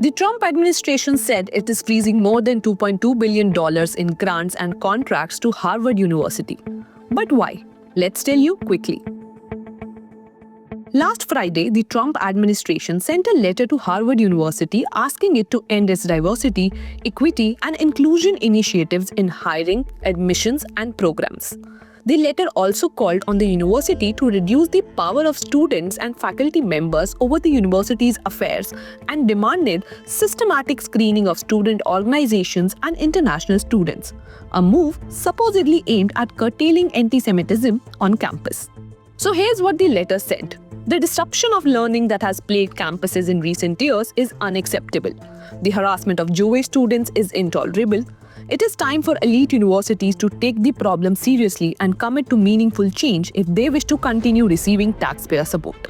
The Trump administration said it is freezing more than $2.2 billion in grants and contracts to Harvard University. But why? Let's tell you quickly. Last Friday, the Trump administration sent a letter to Harvard University asking it to end its diversity, equity, and inclusion initiatives in hiring, admissions, and programs. The letter also called on the university to reduce the power of students and faculty members over the university's affairs and demanded systematic screening of student organizations and international students, a move supposedly aimed at curtailing anti-Semitism on campus. So here's what the letter said. The disruption of learning that has plagued campuses in recent years is unacceptable. The harassment of Jewish students is intolerable. It is time for elite universities to take the problem seriously and commit to meaningful change if they wish to continue receiving taxpayer support.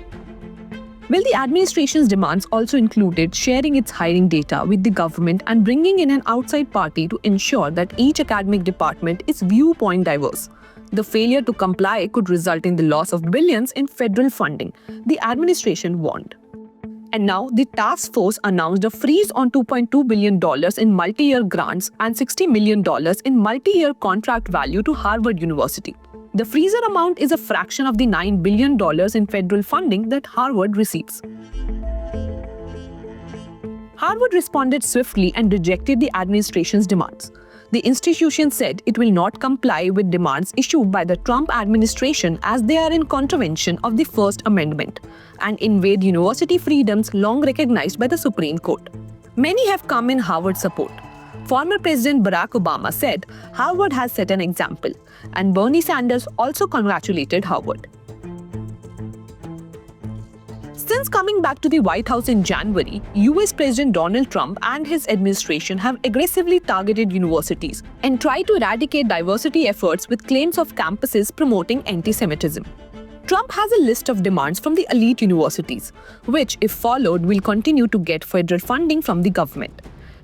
Well, the administration's demands also included sharing its hiring data with the government and bringing in an outside party to ensure that each academic department is viewpoint diverse. The failure to comply could result in the loss of billions in federal funding, the administration warned. And now, the task force announced a freeze on $2.2 billion in multi-year grants and $60 million in multi-year contract value to Harvard University. The freezer amount is a fraction of the $9 billion in federal funding that Harvard receives. Harvard responded swiftly and rejected the administration's demands. The institution said it will not comply with demands issued by the Trump administration as they are in contravention of the First Amendment and invade university freedoms long recognized by the Supreme Court. Many have come in Harvard's support. Former President Barack Obama said Harvard has set an example, and Bernie Sanders also congratulated Harvard. Since coming back to the White House in January, US President Donald Trump and his administration have aggressively targeted universities and tried to eradicate diversity efforts with claims of campuses promoting anti-Semitism. Trump has a list of demands from the elite universities, which, if followed, will continue to get federal funding from the government.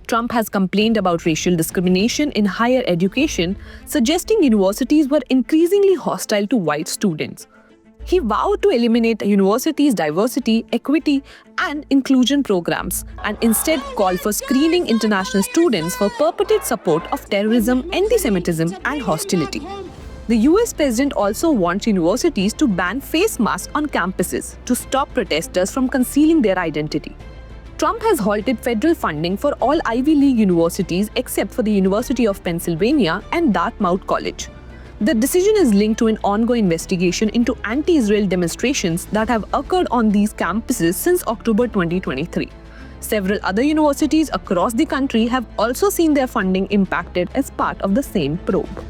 Trump has complained about racial discrimination in higher education, suggesting universities were increasingly hostile to white students. He vowed to eliminate universities' diversity, equity, and inclusion programs and instead called for screening international students for purported support of terrorism, anti-Semitism, and hostility. The US president also wants universities to ban face masks on campuses to stop protesters from concealing their identity. Trump has halted federal funding for all Ivy League universities except for the University of Pennsylvania and Dartmouth College. The decision is linked to an ongoing investigation into anti-Israel demonstrations that have occurred on these campuses since October 2023. Several other universities across the country have also seen their funding impacted as part of the same probe.